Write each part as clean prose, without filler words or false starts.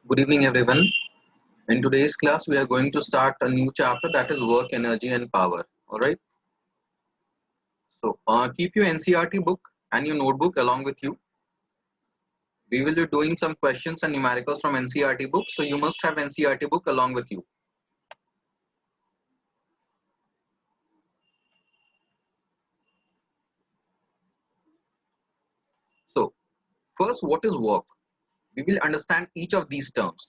Good evening, everyone. In today's class, we are going to start a new chapter that is work, energy, and power. All right. So, keep your NCRT book and your notebook along with you. We will be doing some questions and numericals from NCRT book. So, you must have NCRT book along with you. So, first, what is work? We will understand each of these terms.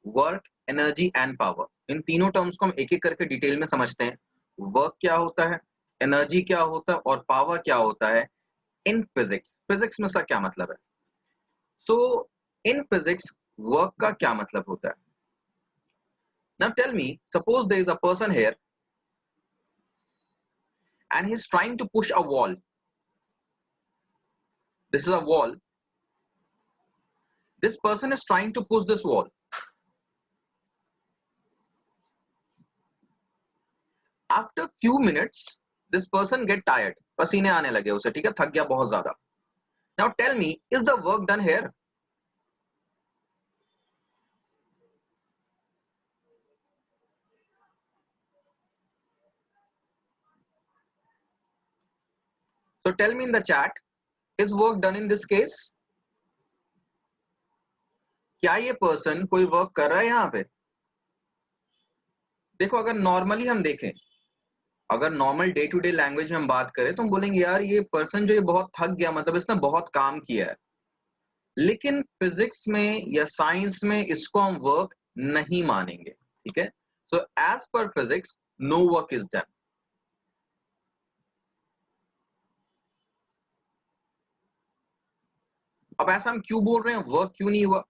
Work, energy, and power. इन तीनों terms को हम एक एक करके detail में समझते हैं. Work क्या होता है, energy क्या होता है और power क्या होता है in physics. Physics में इसका क्या मतलब है? So in physics, work का क्या मतलब होता है? Now tell me, suppose there is a person here and he's trying to push a wall. This is a wall. This person is trying to push this wall. After few minutes, this person get tired. पसीने आने लगे उसे, ठीक है, थक गया बहुत ज्यादा. Now tell me, is the work done here? So tell me in the chat, is work done in this case? क्या ये person कोई work कर रहा है यहाँ पे? देखो, अगर नॉर्मली हम देखें, अगर normal day to day language में हम बात करें तो हम बोलेंगे यार ये पर्सन जो ये बहुत थक गया, मतलब इसने बहुत काम किया है. लेकिन फिजिक्स में या साइंस में इसको हम वर्क नहीं मानेंगे, ठीक है. So as per physics, no work is done. अब ऐसा हम क्यों बोल रहे हैं, वर्क क्यों नहीं हुआ?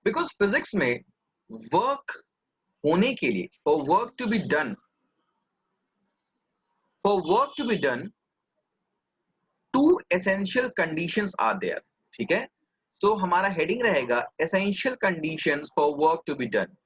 बिकॉज फिजिक्स में वर्क होने के लिए, for work to be done, two essential conditions are there, ठीक है. सो हमारा हेडिंग रहेगा essential conditions for work to be done.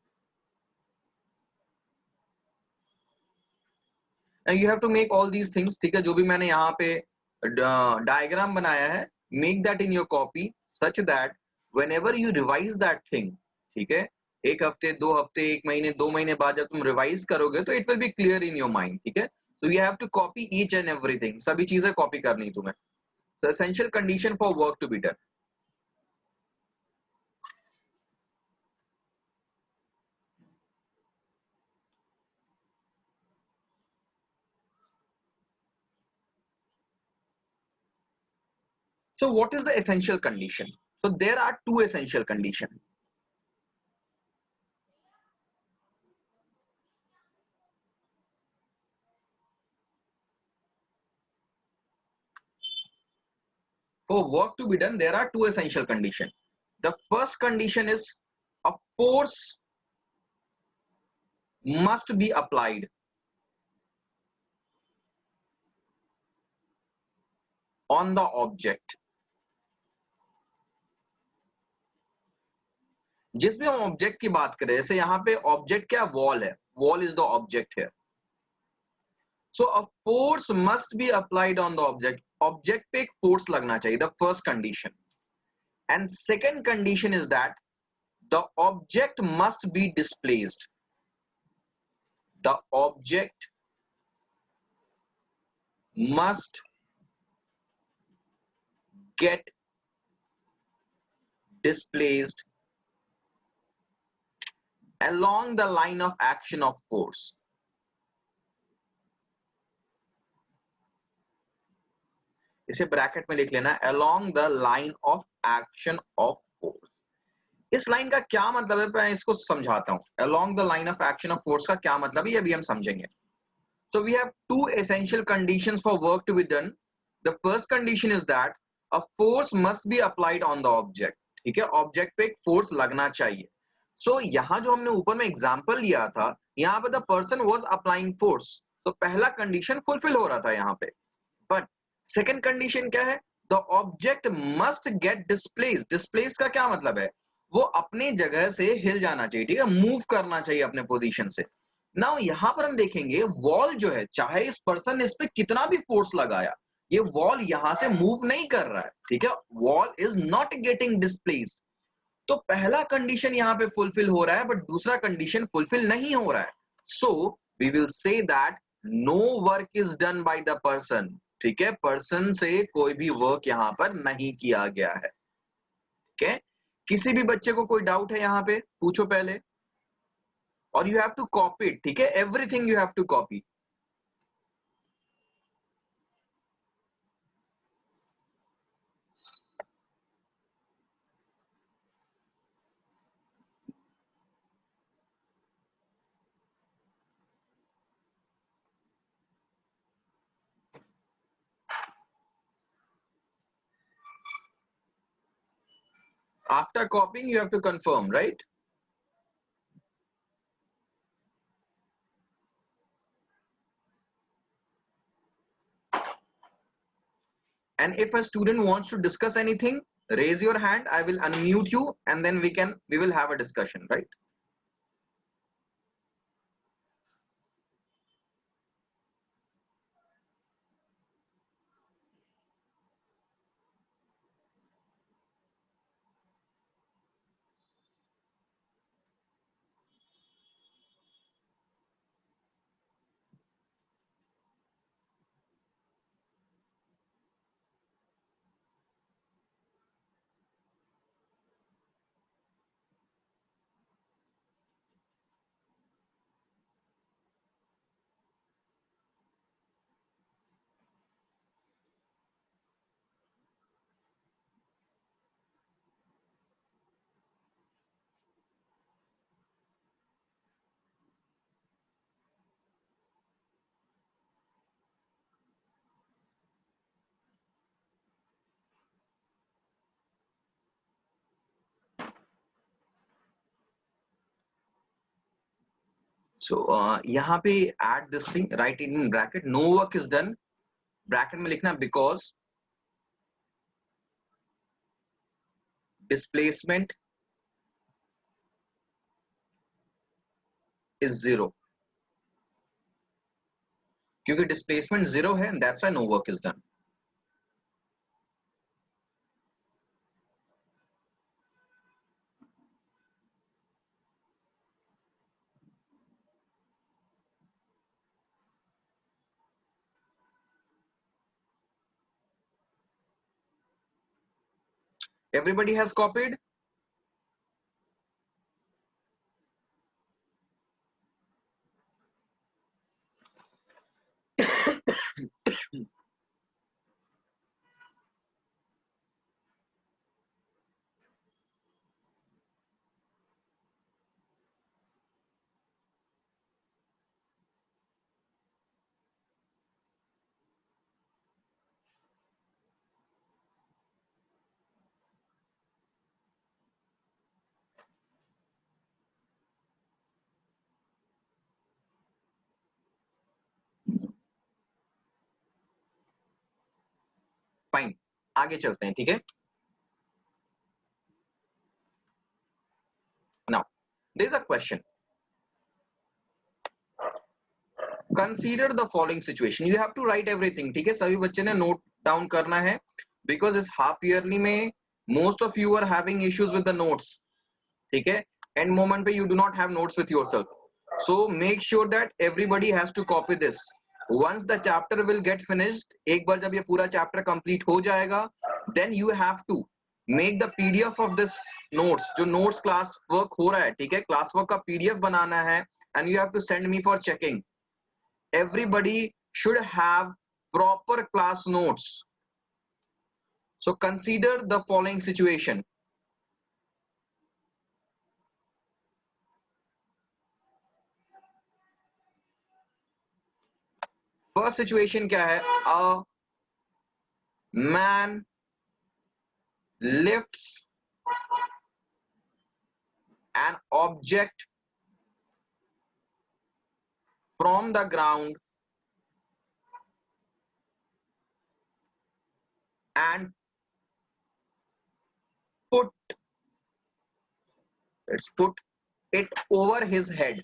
You have to make all these things, ठीक है. जो भी मैंने यहाँ पे डायग्राम बनाया है, make that in your copy such that whenever you revise that thing, ठीक है, एक हफ्ते, 2 हफ्ते, 1 महीने, 2 महीने बाद जब तुम रिवाइज करोगे तो it will be clear in your mind, ठीक है. So you have to copy each and everything, सभी चीजें कॉपी करनी तुम्हें. So essential condition for work to be done. So what is the essential condition? So there are two essential conditions. For work to be done, there are two essential conditions. The first condition is a force must be applied on the object. जिस भी हम object की बात करें, जैसे यहाँ पे object क्या, वॉल है, वॉल इज द ऑब्जेक्ट है. So a force must be applied on the object. Object पे एक फोर्स लगना चाहिए, the first condition. And second condition is that the object must be displaced. The object must get displaced along the line of action of force. इसे bracket में लिख लेना, along the line of action of force. इस line का क्या मतलब है, मैं इसको समझाता हूं. along the line of action of force का क्या मतलब है, ये अभी हम समझेंगे. So we have two essential conditions for work to be done. The first condition is that a force must be applied on the object. ठीक है, ऑब्जेक्ट पे एक फोर्स लगना चाहिए. सो यहाँ जो हमने ऊपर में एग्जांपल लिया था, यहाँ पे the person was applying force, तो पहला कंडीशन फुलफिल हो रहा था यहाँ पे. बट सेकंड कंडीशन क्या है, the object must get displaced. Displaced का क्या मतलब है, वो अपनी जगह से हिल जाना चाहिए, ठीक है, मूव करना चाहिए अपने पोजीशन से. नाउ यहां पर हम देखेंगे वॉल जो है, चाहे इस पर्सन ने इस पे कितना भी फोर्स लगाया, ये वॉल यहां से मूव नहीं कर रहा है, ठीक है. Wall is not getting displaced. तो पहला कंडीशन यहाँ पे फुलफिल हो रहा है बट दूसरा कंडीशन फुलफिल नहीं हो रहा है. So we will say that no work is done by the person. ठीक है, पर्सन से कोई भी वर्क यहाँ पर नहीं किया गया है. ठीक है, किसी भी बच्चे को कोई डाउट है यहाँ पे पूछो पहले. और you have to copy it. ठीक है, everything you have to copy. After copying, you have to confirm, right? And if a student wants to discuss anything, raise your hand. I will unmute you, and then we will have a discussion, right? So यहाँ पे add this thing, write it in bracket. No work is done. Bracket में लिखना because displacement is 0. क्योंकि displacement 0 है, and that's why no work is done. Everybody has copied. Fine. आगे चलते हैं, ठीक है. Now, there is a question. Consider the following situation. You have to write everything. ठीक है, सभी बच्चे ने नोट डाउन करना है because इस हाफ ईयरली में most of you are having issues with the notes. ठीक है, end moment पे you do not have notes with yourself. So make sure that everybody has to copy this. Once the chapter will get finished, एक बार जब ये पूरा chapter complete हो जाएगा, then you have to make the PDF of this notes. जो notes class work हो रहा है, ठीक है, class work का PDF बनाना है, and you have to send me for checking. Everybody should have proper class notes. So consider the following situation. First situation क्या है? A man lifts an object from the ground and let's put it over his head.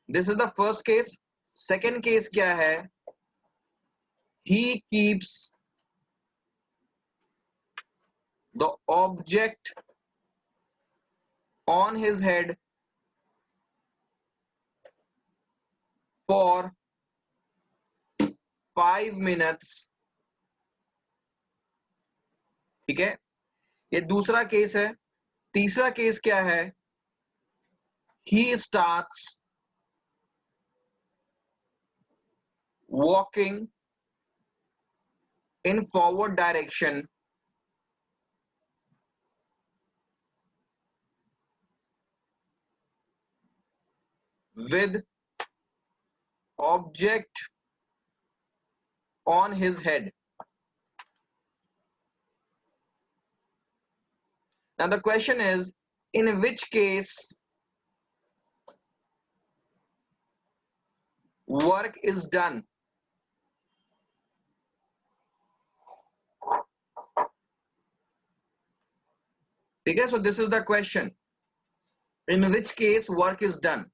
This is the first case. Second case क्या है? He keeps the object on his head for 5 minutes. ठीक है, ये दूसरा case है. तीसरा case क्या है? He starts walking in forward direction with object on his head. Now the question is, in which case work is done? ठीक है, so this is the question. In which case work is done?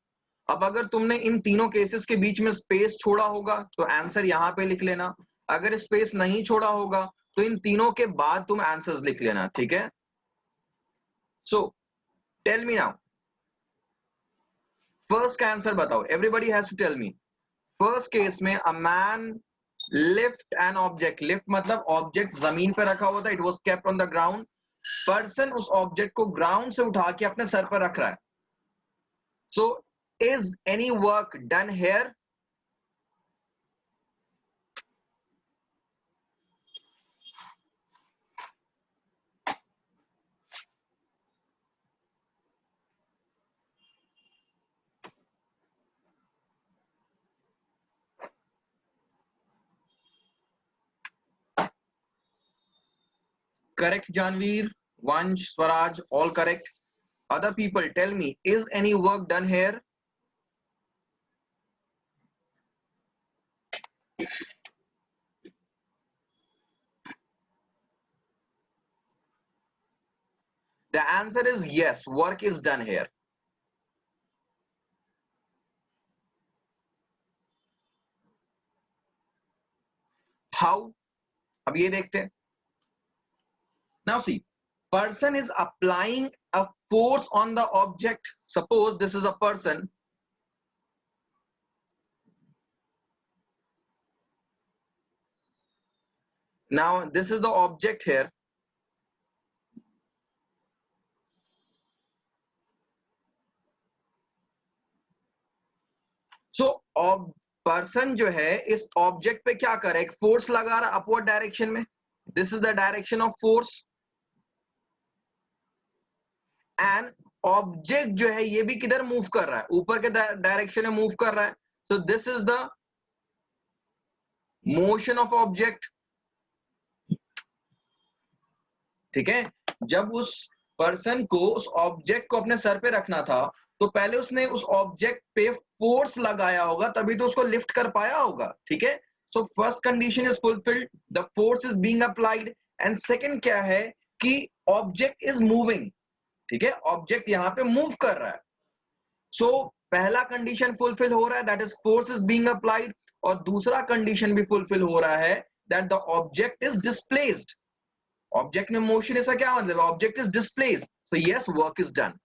अब अगर तुमने इन तीनों cases के बीच में space छोड़ा होगा तो आंसर यहां पे लिख लेना. अगर स्पेस नहीं छोड़ा होगा तो इन तीनों के बाद तुम आंसर्स लिख लेना. ठीक है, so tell me now, first का आंसर बताओ. Everybody has to tell me. First case में a man lift an object. Lift मतलब ऑब्जेक्ट जमीन पे रखा हुआ था, it was kept on the ground. Person उस ऑब्जेक्ट को ग्राउंड से उठा के अपने सर पर रख रहा है. So is any work done here? Correct, Janveer, Vansh, Swaraj, all correct. Other people, tell me, is any work done here? The answer is yes, work is done here. How? अब ये देखते हैं. Now see, person is applying a force on the object. Suppose this is a person. Now this is the object here. So person जो है इस object पे क्या कर रहा है? एक फोर्स लगा रहा है अपवर्ड डायरेक्शन में. This is the direction of force. And object जो है ये भी किधर मूव कर रहा है? ऊपर के डायरेक्शन में मूव कर रहा है. So this is the motion of object. ठीक है, जब उस पर्सन को उस ऑब्जेक्ट को अपने सर पे रखना था तो पहले उसने उस ऑब्जेक्ट पे फोर्स लगाया होगा, तभी तो उसको लिफ्ट कर पाया होगा. ठीक है, so first condition is fulfilled, the force is being applied. And second क्या है कि ऑब्जेक्ट इज मूविंग. ठीक है, ऑब्जेक्ट यहां पे मूव कर रहा है. सो पहला कंडीशन फुलफिल हो रहा है, that is force is being applied. और दूसरा कंडीशन भी फुलफिल हो रहा है, that the object is displaced. Object में मोशन, इसका क्या मतलब? Object is displaced. So yes, work is done.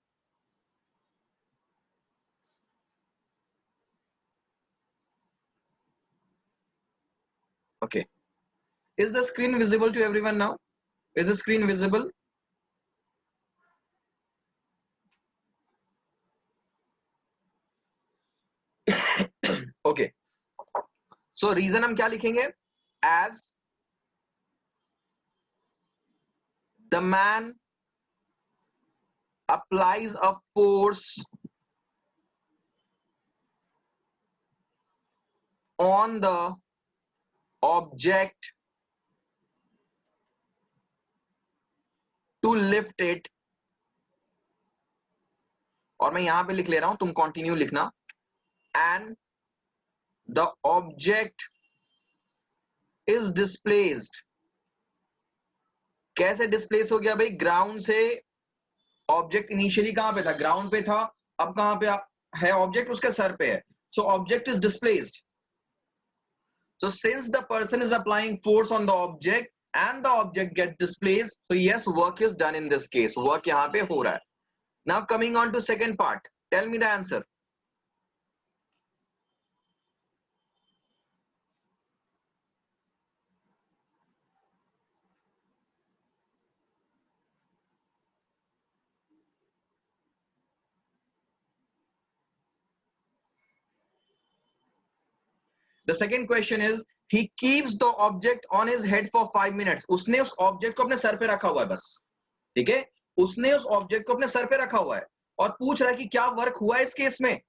Okay. Is the screen visible to everyone now? Is the screen visible? Okay. So reason हम क्या लिखेंगे? As the man applies a force on the object to lift it. और मैं यहां पे लिख ले रहा हूं, तुम कंटिन्यू लिखना. And the object is displaced. कैसे डिस्प्लेस हो गया भाई? ग्राउंड से ऑब्जेक्ट इनिशियली कहां पे था? ग्राउंड पे था. अब कहां पे है ऑब्जेक्ट? उसके सर पे है. So object is displaced. So since the person is applying force on the object, and the object gets displaced, so yes, work is done in this case. Work यहाँ पे हो रहा है. Now coming on to second part, tell me the answer. The second question is, he keeps the object on his head for 5 minutes. उसने उस object को अपने sir पे रखा हुआ है बस. ठीक है, उसने उस ऑब्जेक्ट को अपने सर पे रखा हुआ है और पूछ रहा है कि क्या वर्क हुआ है इस केस में.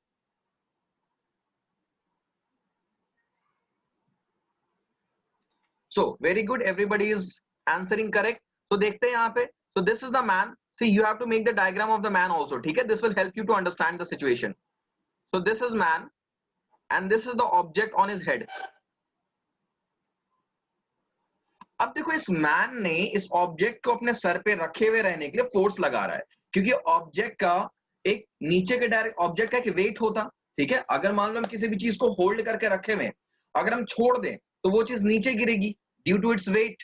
So very good, everybody is answering correct. So देखते हैं यहाँ पे. So this is the man. See, you have to make the diagram of the man also. ठीक है, this will help you to understand the situation. So this is man and this is the object on his head. अब देखो, इस man ने इस object को अपने sir पे रखे हुए रहने के लिए फोर्स लगा रहा है, क्योंकि ऑब्जेक्ट का एक नीचे के डायरेक्ट ऑब्जेक्ट का एक वेट होता. ठीक है, अगर मान लो हम किसी भी चीज को होल्ड करके रखे हुए, अगर हम छोड़ दें तो वो चीज नीचे गिरेगी ड्यू टू इट्स वेट.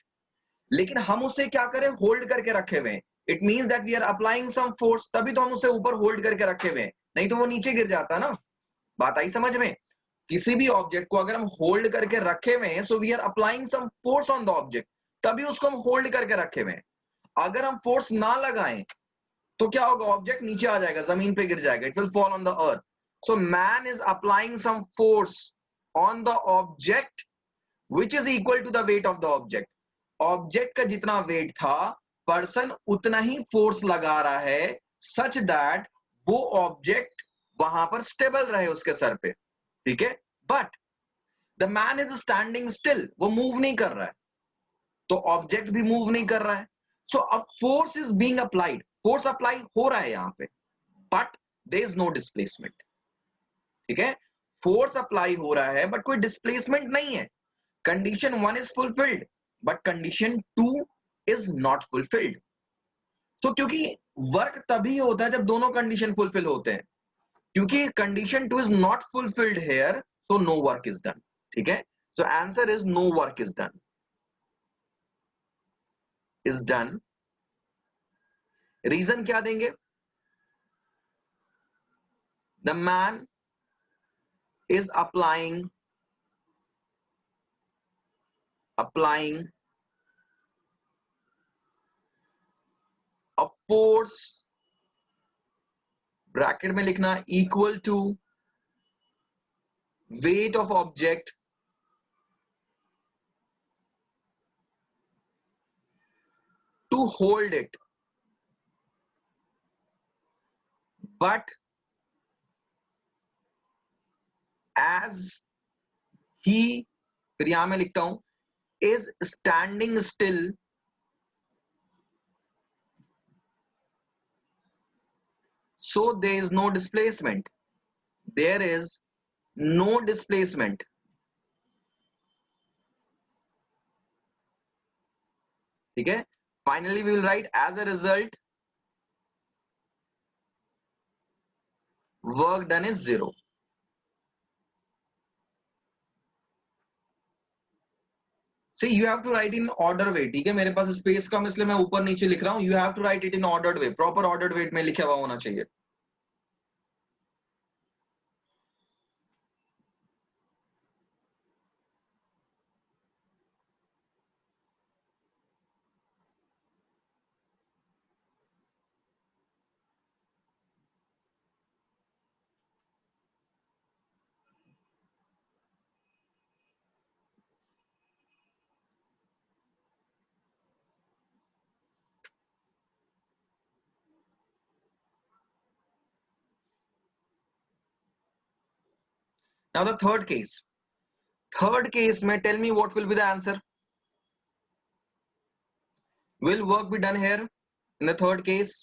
लेकिन हम उसे क्या करें, होल्ड करके रखे हुए. It means that we are applying some force, तभी तो हम उसे ऊपर होल्ड करके रखे हुए, नहीं तो वो नीचे गिर जाता ना. बात आई समझ में. किसी भी ऑब्जेक्ट को अगर हम होल्ड करके रखे हुए हैं, so we are applying some force on the object, तभी उसको हम होल्ड करके रखे हुए हैं. अगर हम फोर्स ना लगाएं तो क्या होगा, ऑब्जेक्ट नीचे आ जाएगा, जमीन पे गिर जाएगा, it will fall on the earth. So man is applying some force on the object which is equal to the weight of the object. Object का जितना वेट था, पर्सन उतना ही फोर्स लगा रहा है, सच दैट वो ऑब्जेक्ट वहां पर स्टेबल रहे उसके सर पे. ठीक है, but the man is standing still, वो मूव नहीं कर रहा है, तो ऑब्जेक्ट भी मूव नहीं कर रहा है. So a force is being applied, force apply हो रहा है यहां पे, but there is no displacement. ठीक है, फोर्स अप्लाई हो रहा है बट कोई डिस्प्लेसमेंट नहीं है. Condition 1 is fulfilled but condition 2 is not fulfilled. तो क्योंकि वर्क तभी होता है जब दोनों कंडीशन फुलफिल होते हैं, क्योंकि condition 2 is not fulfilled here, so no work is done. ठीक है, so answer is no work is done. Is done. Reason क्या देंगे, the man is applying a force, bracket में लिखना, equal to weight of object to hold it, but as he, फिर यहां मैं लिखता हूं, is standing still, so there is no displacement. There is no displacement. ठीक है, finally we will write as a result work done is 0. See, you have to write in order way. ठीक है, मेरे पास स्पेस कम इसलिए मैं ऊपर नीचे लिख रहा हूं. You have to write it in ordered way, proper ordered way में लिखा हुआ होना चाहिए. Now the third case. Third case में tell me what will be the answer. Will work be done here in the third case?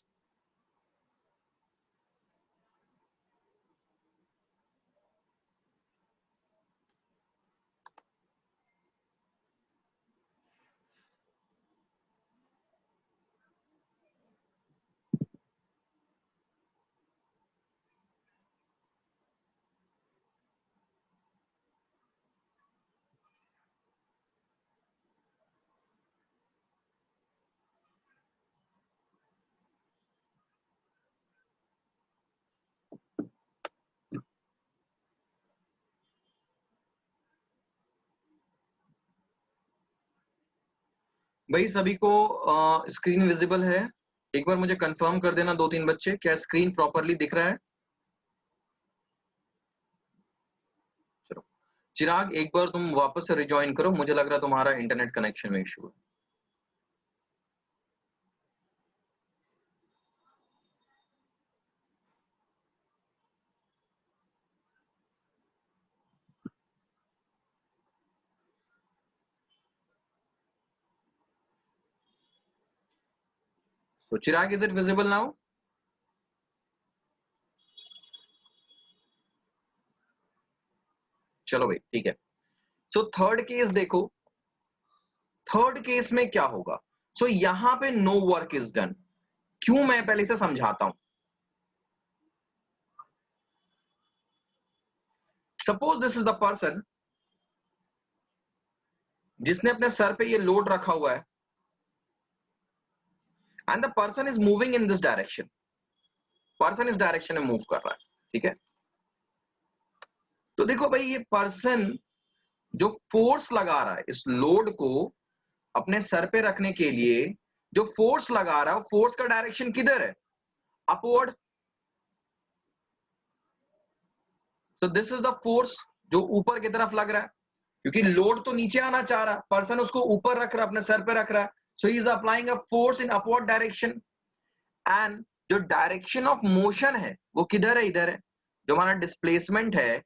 भाई सभी को screen visible है? एक बार मुझे कंफर्म कर देना 2-3 बच्चे, क्या स्क्रीन प्रॉपर्ली दिख रहा है? चलो, चिराग एक बार तुम वापस से रिजॉइन करो, मुझे लग रहा है तुम्हारा इंटरनेट कनेक्शन में इशू है। So Chirag, is it visible now? चलो भाई ठीक है। सो थर्ड केस देखो, थर्ड केस में क्या होगा? सो यहां पे नो वर्क इज डन। क्यों, मैं पहले से समझाता हूं। Suppose this is the person जिसने अपने सर पे ये लोड रखा हुआ है and the person is moving in this direction. Person इस डायरेक्शन में मूव कर रहा है, ठीक है। तो देखो भाई, ये पर्सन जो फोर्स लगा रहा है इस लोड को अपने सर पे रखने के लिए, जो फोर्स लगा रहा है, फोर्स का डायरेक्शन किधर है? Upward. So this is the force जो ऊपर की तरफ लग रहा है, क्योंकि लोड तो नीचे आना चाह रहा है, पर्सन उसको ऊपर रख रहा है, अपने सर पे रख रहा है। So he is applying a force in upward direction and जो डायरेक्शन ऑफ मोशन है वो किधर है? इधर है। जो हमारा डिस्प्लेसमेंट है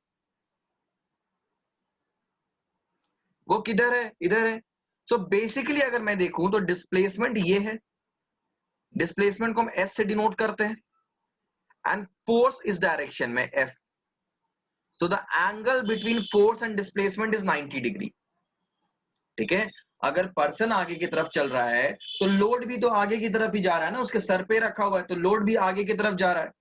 वो किधर है? इधर है। सो बेसिकली अगर मैं देखूं तो डिस्प्लेसमेंट ये है, डिस्प्लेसमेंट को हम एस से डिनोट करते हैं एंड फोर्स इस डायरेक्शन में F. So the angle between force and displacement is 90 degree, ठीक है। अगर पर्सन आगे की तरफ चल रहा है तो लोड भी तो आगे की तरफ ही जा रहा है ना, उसके सर पे रखा हुआ है तो लोड भी आगे की तरफ जा रहा है।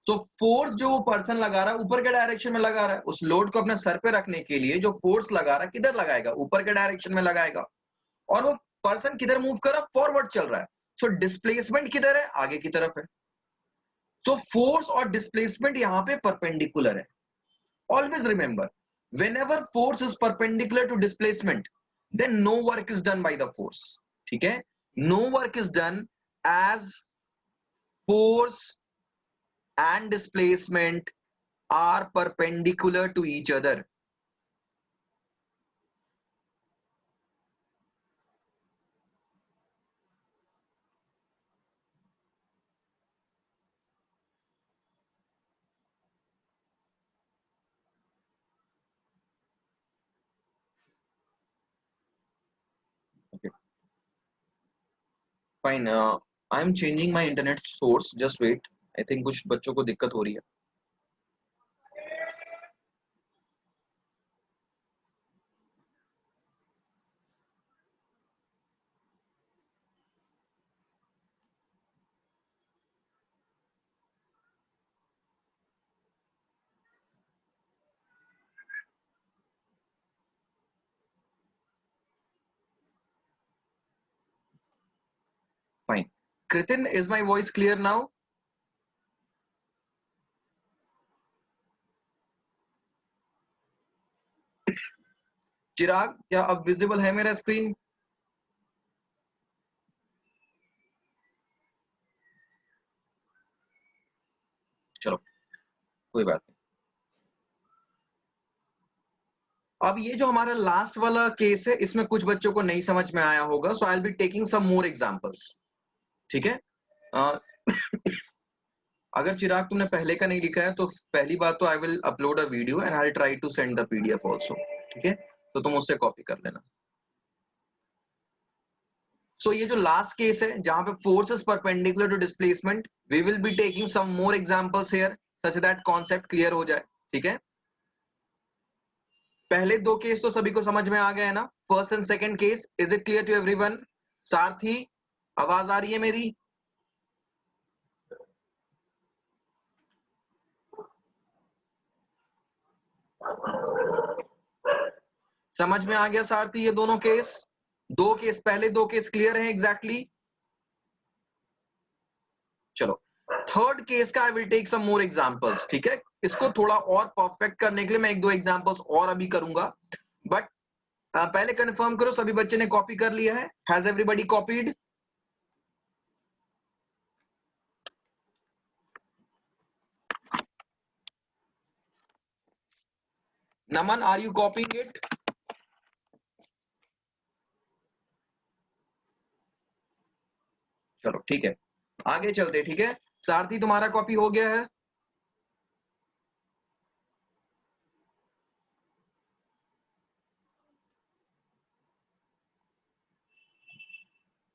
तो फोर्स जो वो पर्सन लगा रहा है ऊपर के डायरेक्शन में लगा रहा है, उस लोड को अपने सर पे रखने के लिए जो फोर्स लगा रहा है किधर लगाएगा? ऊपर के डायरेक्शन में लगाएगा। और वो पर्सन किधर मूव कर रहा है? फॉरवर्ड चल रहा है। सो डिस्प्लेसमेंट किधर है? आगे की तरफ है। सो फोर्स और डिस्प्लेसमेंट यहां पे परपेंडिकुलर है। Always remember, whenever force is perpendicular to displacement, then no work is done by the force, ठीक है। no work is done as force and displacement are perpendicular to each other. Okay, fine. I am changing my internet source, just wait. I think कुछ बच्चों को दिक्कत हो रही है। Fine. Kritin, is my voice clear now? चिराग, क्या अब visible है मेरा स्क्रीन? चलो कोई बात नहीं। अब ये जो हमारा लास्ट वाला केस है इसमें कुछ बच्चों को नहीं समझ में आया होगा, so I will be taking some more examples, ठीक है। अगर चिराग तुमने पहले का नहीं लिखा है तो पहली बात तो I will upload a video and I will try to send the PDF also, ठीक है। तो तुम उससे कॉपी कर लेना। सो ये जो लास्ट केस है जहां पे force is perpendicular to displacement, we will be taking some more examples here such that concept clear हो जाए, ठीक है। पहले दो केस तो सभी को समझ में आ गए है ना, first and second case. Is it clear to everyone? Sarthi, आवाज आ रही है मेरी? समझ में आ गया सारथी? ये दोनों केस, दो केस, पहले दो केस क्लियर हैं एग्जैक्टली। चलो थर्ड केस का I will take some more examples, ठीक है। इसको थोड़ा और परफेक्ट करने के लिए मैं एक दो एग्जांपल्स और अभी करूंगा, बट पहले कंफर्म करो सभी बच्चे ने कॉपी कर लिया है? Has everybody copied? Naman, are you copying it? चलो ठीक है, आगे चलते। ठीक है, सारथी तुम्हारा कॉपी हो गया है?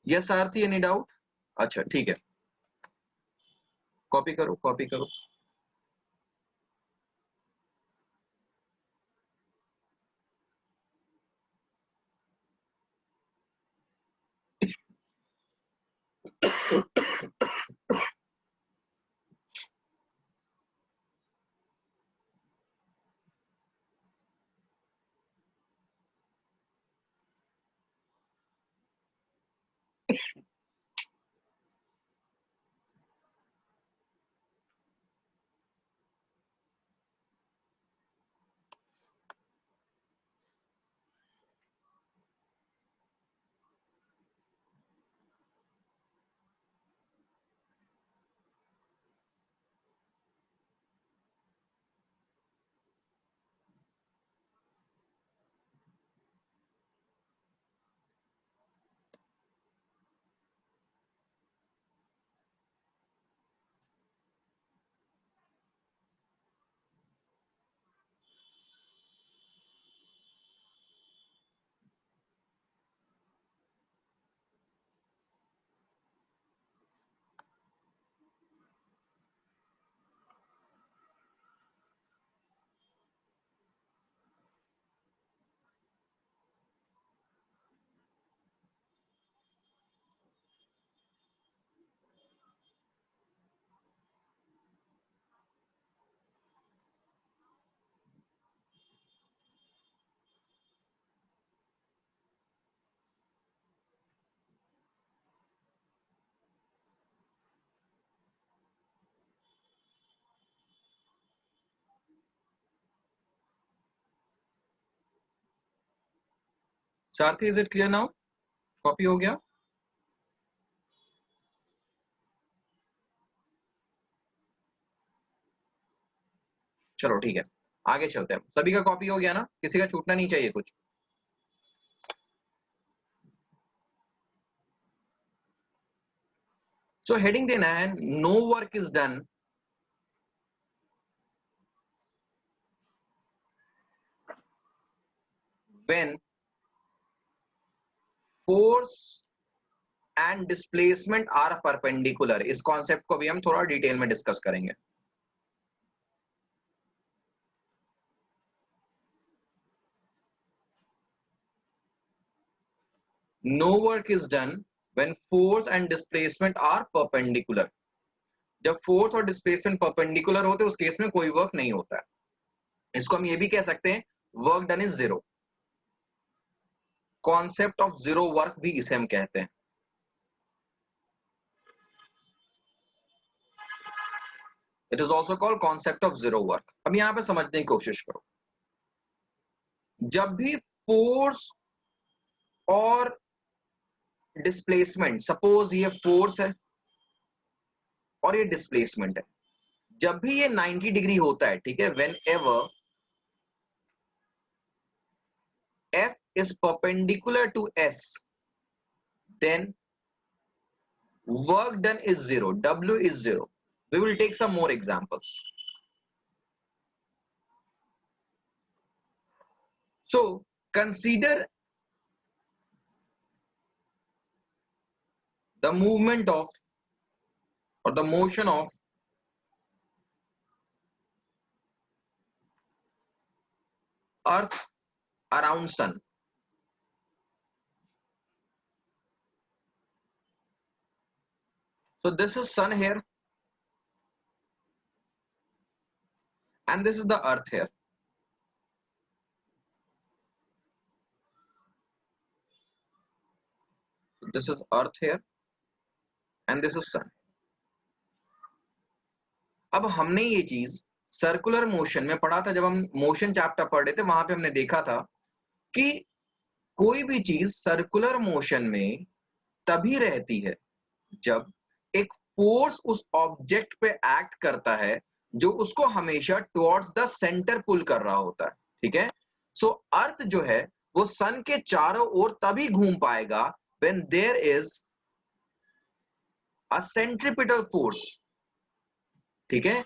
यस सारथी, एनी डाउट? अच्छा ठीक है, कॉपी करो कॉपी करो। सारथी, is it clear now? Copy हो गया? चलो ठीक है, आगे चलते हैं। सभी का कॉपी हो गया ना? किसी का छूटना नहीं चाहिए कुछ। सो हेडिंग देना है, no work is done when force and displacement are perpendicular. इस कॉन्सेप्ट को भी हम थोड़ा डिटेल में डिस्कस करेंगे। No work is done when force and displacement are perpendicular. जब फोर्स और डिस्प्लेसमेंट परपेंडिकुलर होते हैं उस केस में कोई वर्क नहीं होता है। इसको हम ये भी कह सकते हैं, work done is zero. Concept of zero work भी इसे हम कहते हैं। It is also called concept of zero work. अब यहां पे समझने की कोशिश करो। जब भी फोर्स और डिस्प्लेसमेंट, सपोज ये फोर्स है और ये डिस्प्लेसमेंट है, जब भी ये 90 डिग्री होता है, ठीक है, when ever F is perpendicular to S, then work done is zero, W is zero. We will take some more examples. So consider the movement of or the motion of Earth around Sun. So this is Sun here and this is the Earth here. So this is Earth here and this is Sun. अब हमने ये चीज circular motion में पढ़ा था। जब हम motion chapter पढ़ रहे थे वहां पे हमने देखा था कि कोई भी चीज सर्कुलर मोशन में तभी रहती है जब एक फोर्स उस ऑब्जेक्ट पे एक्ट करता है जो उसको हमेशा टुवर्ड्स द सेंटर पुल कर रहा होता है, ठीक है। सो अर्थ जो है वो सन के चारों ओर तभी घूम पाएगा when there is a centripetal force, ठीक है,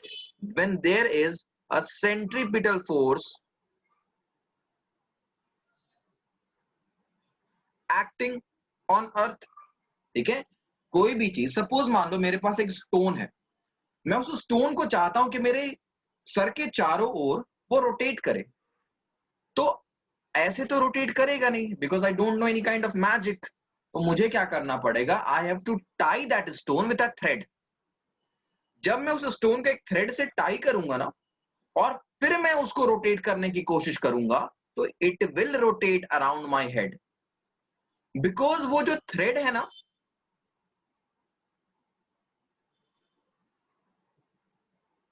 when there is a centripetal force acting on earth, ठीक है। कोई भी चीज, सपोज मान लो मेरे पास एक स्टोन है, मैं उस स्टोन को चाहता हूं कि मेरे सर के चारों ओर वो रोटेट करे, तो ऐसे तो रोटेट करेगा नहीं, because I don't know any kind of magic. तो मुझे क्या करना पड़ेगा, I have to tie that stone with a thread. जब मैं उस स्टोन को एक थ्रेड से टाई करूंगा ना, और फिर मैं उसको रोटेट करने की कोशिश करूंगा, तो it will rotate around my head, because वो जो थ्रेड है ना,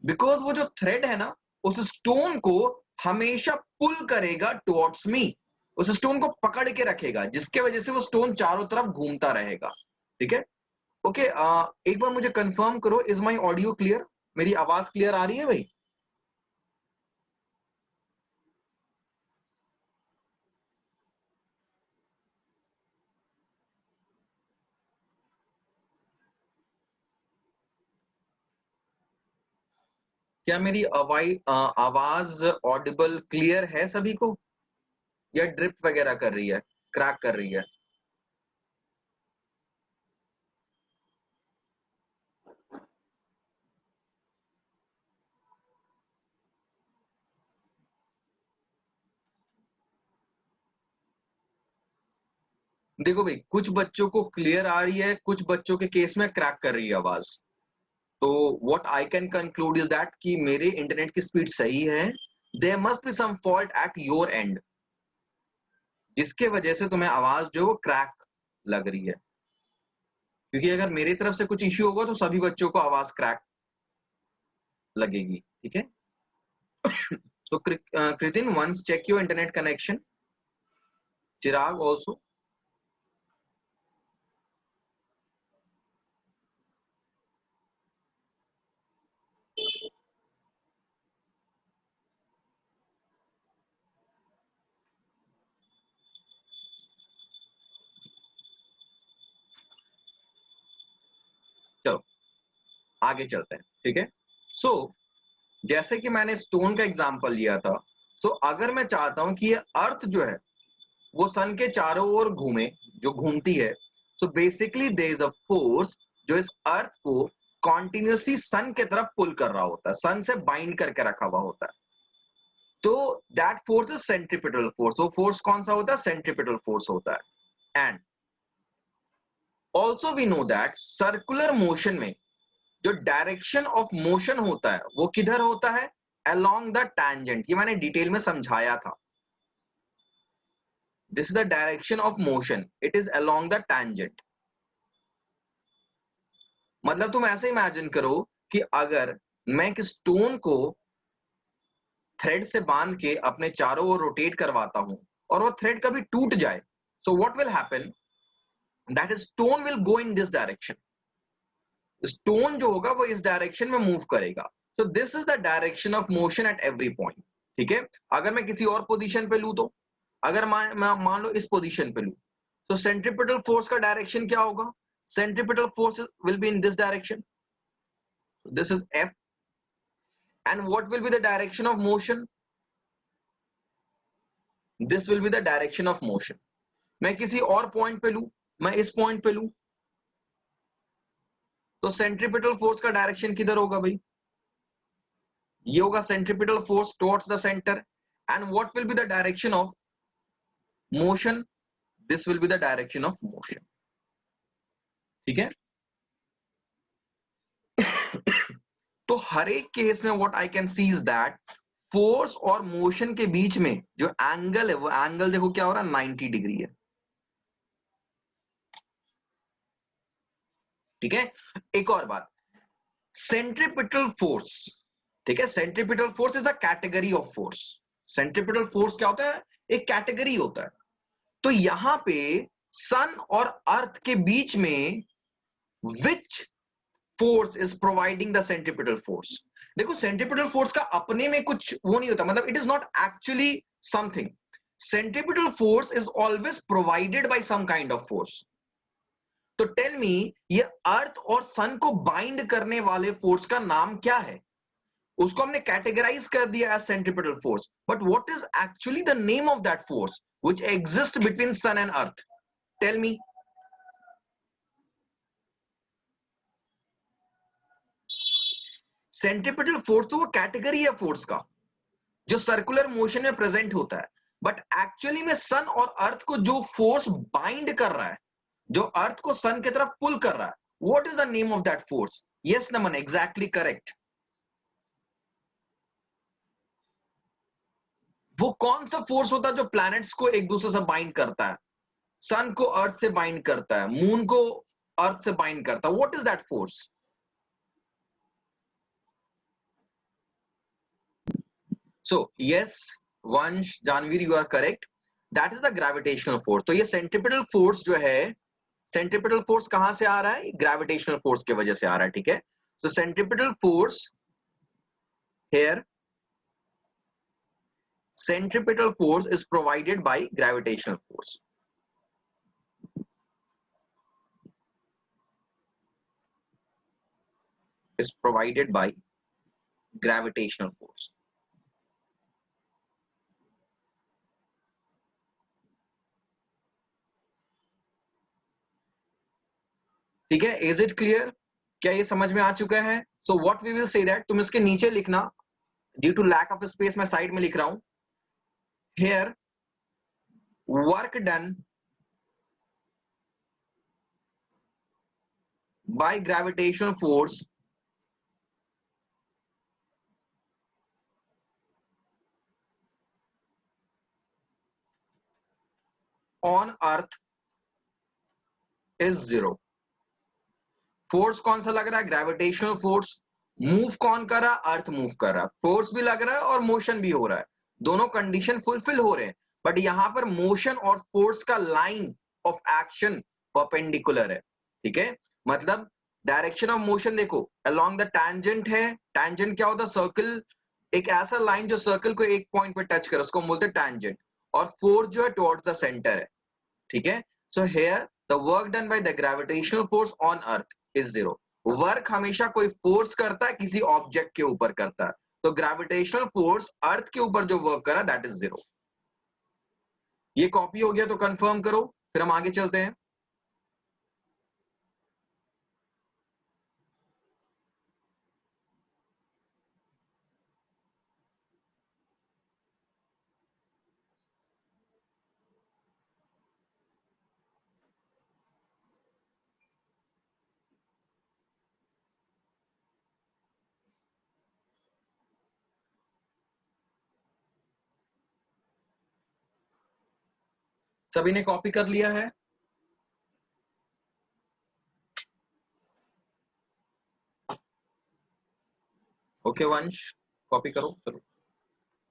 बिकॉज वो जो थ्रेड है ना, उस स्टोन को हमेशा पुल करेगा टुवर्ड्स मी, उस स्टोन को पकड़ के रखेगा, जिसके वजह से वो स्टोन चारों तरफ घूमता रहेगा, ठीक है। ओके, एक बार मुझे कंफर्म करो, इज माई ऑडियो क्लियर? मेरी आवाज क्लियर आ रही है भाई? क्या मेरी आवाज ऑडिबल क्लियर है सभी को, या ड्रिप वगैरह कर रही है, क्रैक कर रही है? देखो भाई, कुछ बच्चों को क्लियर आ रही है, कुछ बच्चों के केस में क्रैक कर रही है आवाज। तो what I can conclude is that कि मेरे इंटरनेट की स्पीड सही है, there must be some fault at your end, जिसके वजह से तुम्हें आवाज जो वो क्रैक लग रही है। क्योंकि अगर मेरी तरफ से कुछ इश्यू होगा तो सभी बच्चों को आवाज क्रैक लगेगी, ठीक है। So Kritin, once check your internet connection. Chirag also. चलो आगे चलते हैं, ठीक है। सो जैसे कि मैंने स्टोन का एग्जांपल लिया था, सो अगर मैं चाहता हूं कि ये अर्थ जो है वो सन के चारों ओर घूमे, जो घूमती है, so basically there is a force जो इस अर्थ को कॉन्टिन्यूसली सन के तरफ पुल कर रहा होता है, सन से बाइंड करके रखा हुआ होता है। तो that force is centripetal force. वो फोर्स कौन सा होता है? सेंट्रीपिटल फोर्स होता है। And also we know that circular motion में जो डायरेक्शन ऑफ मोशन होता है वो किधर होता है? Along the tangent. ये मैंने डिटेल में समझाया था। This is the direction of motion, it is along the tangent. मतलब तुम ऐसे इमेजिन करो कि अगर मैं एक स्टोन को थ्रेड से बांध के अपने चारों ओर रोटेट करवाता हूं और वो थ्रेड कभी टूट जाए, so what will happen, that stone will go in this direction. Stone जो होगा वो इस डायरेक्शन में मूव करेगा। So this is the direction of motion at every point, ठीक है। अगर मैं किसी और पोजीशन पे लूं, तो अगर मान लो इस पोजीशन पे लूं, तो सेंट्रीपिटल फोर्स का डायरेक्शन क्या होगा? Centripetal force will be in this direction, this is F. And what will be the direction of motion? This will be the direction of motion. मैं किसी और पॉइंट पे लूं, मैं इस पॉइंट पे लूं, तो सेंट्रीपिटल फोर्स का डायरेक्शन किधर होगा भाई? ये होगा centripetal force towards the centre. And what will be the direction of motion? This will be the direction of motion, ठीक है। तो हर एक केस में what I can see is that force और मोशन के बीच में जो एंगल है, वो एंगल देखो क्या हो रहा है, 90 डिग्री है, ठीक है। एक और बात, सेंट्रीपिटल फोर्स, ठीक है, centripetal force is a category of force. Centripetal force क्या होता है? एक कैटेगरी होता है। तो यहां पे सन और अर्थ के बीच में which force is providing the centripetal force? देखो सेंट्रीपिटल फोर्स का अपने में कुछ वो नहीं होता, मतलब it is not actually something. Centripetal force is always provided by some kind of force. तो टेल मी, ये अर्थ और सन को बाइंड करने वाले फोर्स का नाम क्या है? उसको हमने कैटेगराइज कर दिया as centripetal force, but what is actually the name of that force which exist between sun and earth? Tell me. Centripetal force तो वो कैटेगरी है फोर्स का जो सर्कुलर मोशन में प्रेजेंट होता है, बट एक्चुअली में सन और अर्थ को जो फोर्स बाइंड कर रहा है, जो अर्थ को सन की तरफ पुल कर रहा है, what is the name of that force? Yes Naman, exactly correct. वो कौन सा फोर्स होता है जो प्लैनेट्स को एक दूसरे से बाइंड करता है? सन को अर्थ से बाइंड करता है, मून को अर्थ से बाइंड करता है. What is that force? So yes Vansh, Janveer, you are correct. That is the gravitational force. तो ये सेंट्रीपिटल फोर्स जो है, सेंट्रीपिटल फोर्स कहां से आ रहा है? ग्रेविटेशनल फोर्स की वजह से आ रहा है. ठीक है, तो centripetal force here, centripetal force is provided by gravitational force. Is provided by gravitational force. ठीक है, इज इट क्लियर? क्या ये समझ में आ चुका है? So what we will say that, तुम इसके नीचे लिखना, due to lack of space मैं साइड में लिख रहा हूं. Here, work done by gravitational force on earth is zero. Force कौन सा लग रहा है? Gravitational force. मूव कौन कर रहा है? अर्थ मूव कर रहा है. फोर्स भी लग रहा है और मोशन भी हो रहा है, दोनों कंडीशन फुलफिल हो रहे हैं, बट यहां पर मोशन और फोर्स का लाइन ऑफ एक्शन परपेंडिकुलर है. ठीक है, मतलब डायरेक्शन ऑफ मोशन देखो अलोंग द टैंजेंट है. टैंजेंट क्या होता है? सर्कल, एक ऐसा लाइन जो सर्कल को एक पॉइंट पे टच करे उसको हम बोलते हैं टैंजेंट. और फोर्स जो है टुवर्ड्स द सेंटर है. ठीक है, so here the work done by the gravitational force on earth is zero. Work हमेशा कोई फोर्स करता है किसी ऑब्जेक्ट के ऊपर करता है, तो ग्रेविटेशनल फोर्स अर्थ के ऊपर जो वर्क करा दैट इज जीरो. ये कॉपी हो गया तो कंफर्म करो, फिर हम आगे चलते हैं. सभी ने कॉपी कर लिया है? ओके वंश, कॉपी करो. चलो,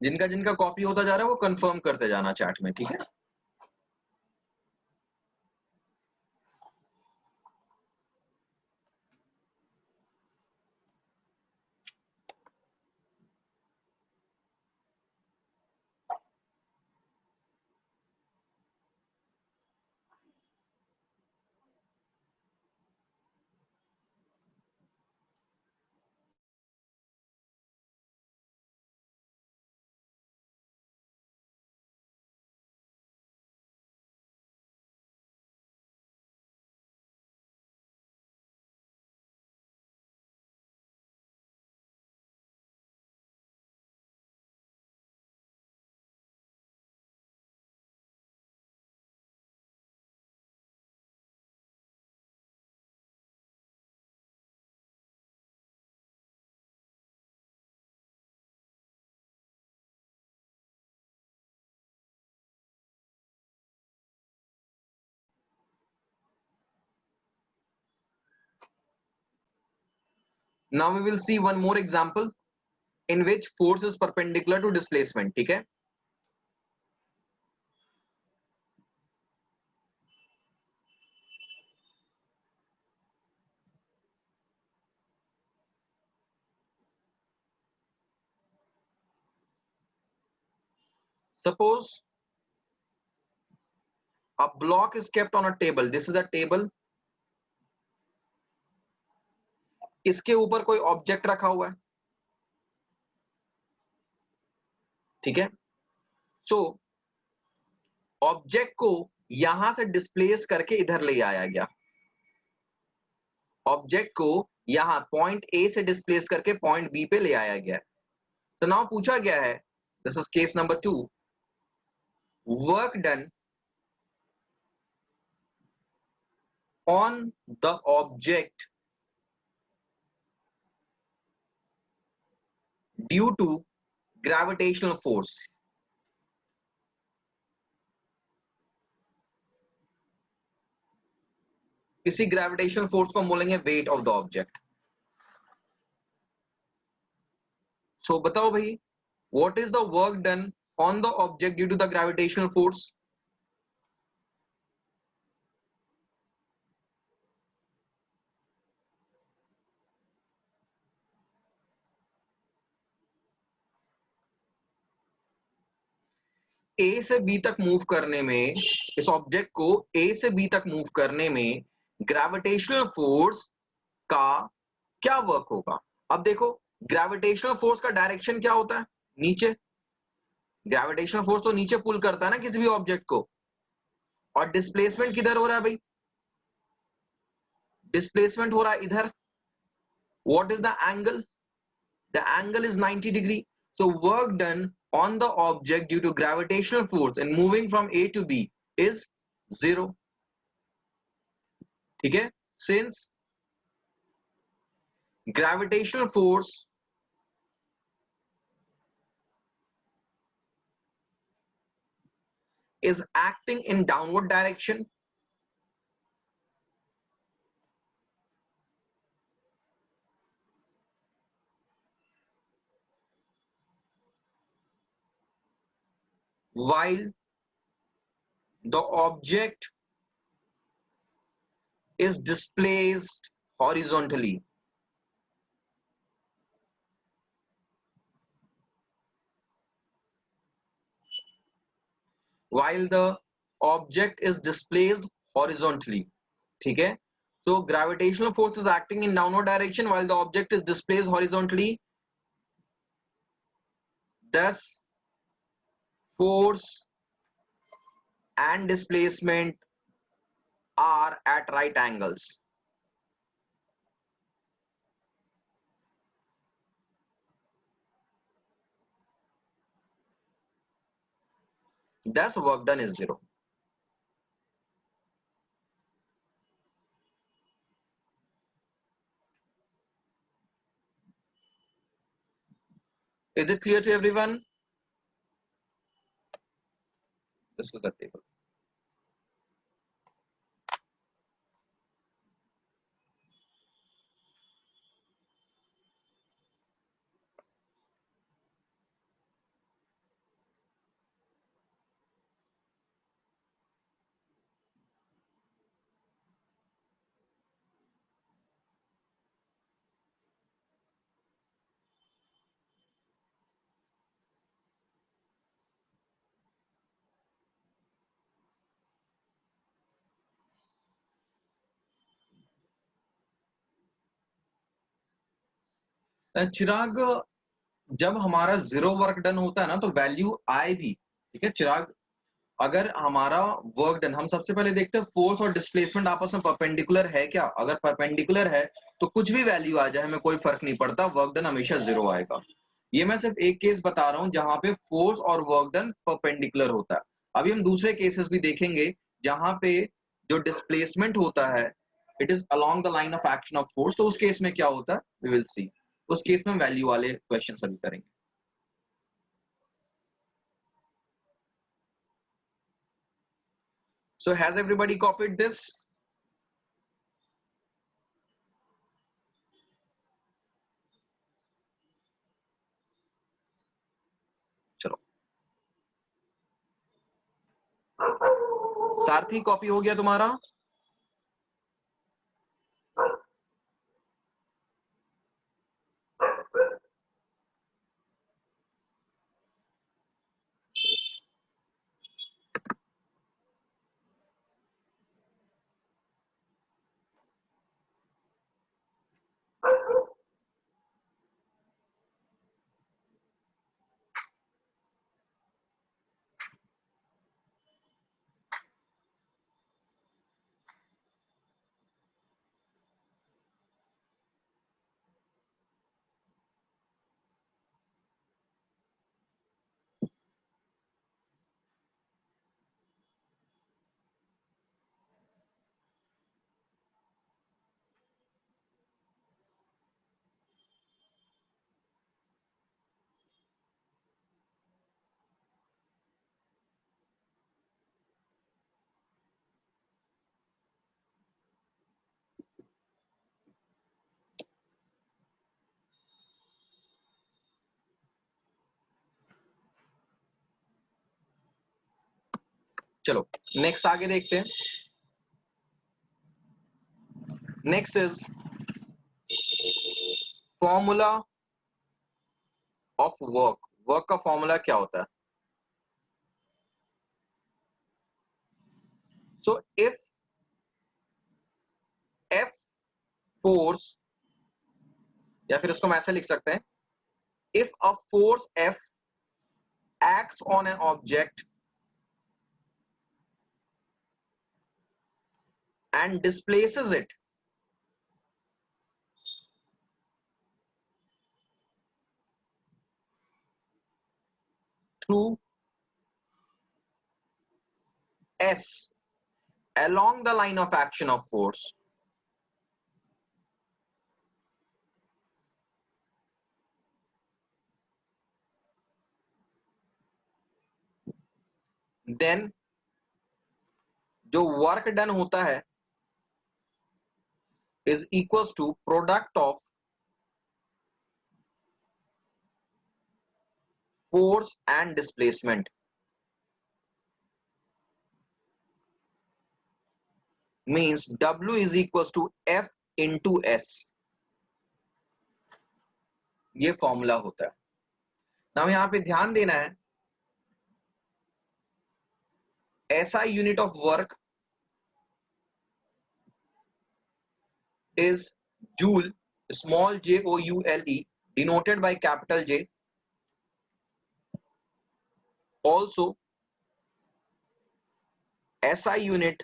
जिनका जिनका कॉपी होता जा रहा है वो कंफर्म करते जाना चैट में. ठीक है, now we will see one more example in which force is perpendicular to displacement. ठीक है, Suppose a block is kept on a table. This is a table. इसके ऊपर कोई ऑब्जेक्ट रखा हुआ है, ठीक है। सो ऑब्जेक्ट को यहां से डिस्प्लेस करके इधर ले आया गया, ऑब्जेक्ट को यहां पॉइंट ए से डिस्प्लेस करके पॉइंट बी पे ले आया गया। तो नाउ पूछा गया है, this is case number 2, work done on the object due to gravitational force. इसी ग्रेविटेशनल फोर्स को हम बोलेंगे weight of the object. So बताओ भाई, what is the work done on the object due to the gravitational force? A से B तक move करने में, इस ऑब्जेक्ट को ए से बी तक मूव करने में ग्रेविटेशनल फोर्स का क्या वर्क होगा? अब देखो, ग्रेविटेशनल फोर्स का डायरेक्शन क्या होता है? नीचे। ग्रेविटेशनल फोर्स तो नीचे पुल करता है ना किसी भी ऑब्जेक्ट को, और डिस्प्लेसमेंट किधर हो रहा है भाई? डिस्प्लेसमेंट हो रहा है इधर। What is the angle? The angle is 90 degree. So work done on the object due to gravitational force in moving from A to B is 0. ठीक है? Since gravitational force is acting in downward direction, while the object is displaced horizontally. While the object is displaced horizontally. ठीक है? So gravitational force is acting in downward direction while the object is displaced horizontally. Thus, force and displacement are at right angles. Thus, work done is 0. Is it clear to everyone? This is the table. चिराग, जब हमारा 0 work done होता है ना तो value आए भी, ठीक है चिराग। अगर हमारा वर्क डन, हम सबसे पहले देखते हैं फोर्स और डिस्प्लेसमेंट आपस में परपेंडिकुलर है क्या। अगर परपेंडिकुलर है तो कुछ भी वैल्यू आ जाए हमें कोई फर्क नहीं पड़ता, वर्क डन हमेशा 0 आएगा। ये मैं सिर्फ एक केस बता रहा हूं जहां पे फोर्स और वर्क डन परपेंडिकुलर होता है। अभी हम दूसरे केसेस भी देखेंगे जहां पे जो डिस्प्लेसमेंट होता है it is along the line of action of force, तो उस केस में क्या होता है वी विल सी। उस केस में वैल्यू वाले क्वेश्चन अभी करेंगे। So has everybody copied this? चलो, सारथी कॉपी हो गया तुम्हारा? चलो नेक्स्ट आगे देखते हैं. Next is formula of work. Work का फॉर्मूला क्या होता है? सो इफ एफ फोर्स, या फिर इसको हम ऐसे लिख सकते हैं, if a force F acts on an object and displaces it through S along the line of action of force, then जो वर्क डन होता है is equals to product of force and displacement. Means W is equals to F into S. ये formula होता है. Now यहां पे ध्यान देना है, SI unit of work is joule, small j o u l e, denoted by capital J. Also SI unit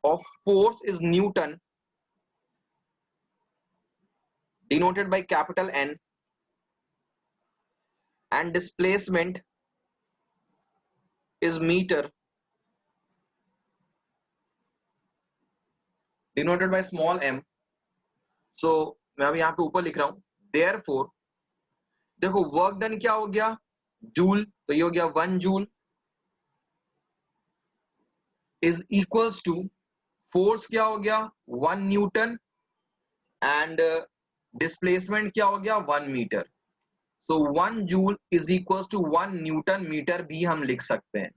of force is Newton, denoted by capital N, and displacement is meter, denoted by small m. So मैं अब यहाँ पे ऊपर लिख रहा हूं, therefore देखो work done क्या हो गया, जूल, तो ये हो गया 1 joule is equals to force क्या हो गया 1 न्यूटन एंड डिस्प्लेसमेंट क्या हो गया 1 metre. So 1 joule is equals to 1 newton metre भी हम लिख सकते हैं.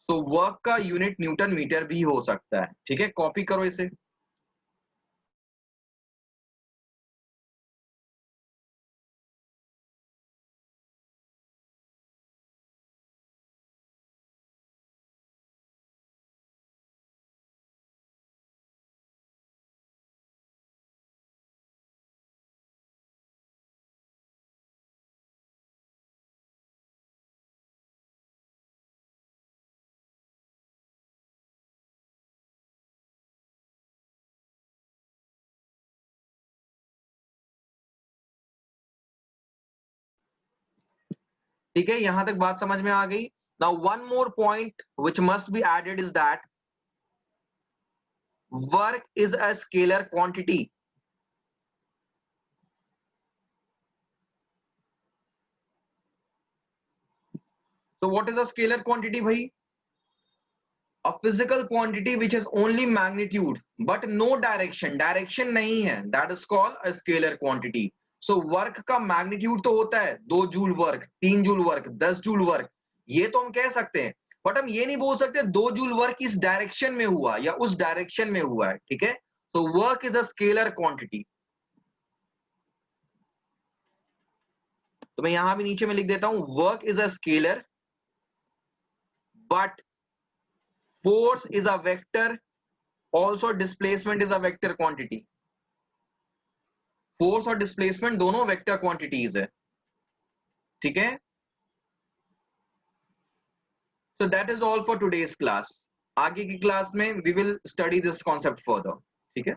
सो वर्क का यूनिट न्यूटन मीटर भी हो सकता है. ठीक है, कॉपी करो इसे. ठीक है, यहां तक बात समझ में आ गई. Now one more point which must be added is that work is a scalar quantity. So what is a scalar quantity bhai? A physical quantity which has only magnitude but no direction. Direction नहीं है. That is called a scalar quantity. So work का magnitude तो होता है 2 joule work, 3 joule work, 10 joule work, ये तो हम कह सकते हैं. बट हम ये नहीं बोल सकते 2 जूल वर्क इस डायरेक्शन में हुआ या उस डायरेक्शन में हुआ है. ठीक है, तो work is a scalar quantity. तो मैं यहां भी नीचे में लिख देता हूं, work is a scalar but force is a vector, also displacement is a vector quantity. Force और डिस्प्लेसमेंट दोनों वेक्टर क्वांटिटीज है. ठीक है, so that is all for today's class. आगे की क्लास में we will study this concept further. ठीक है.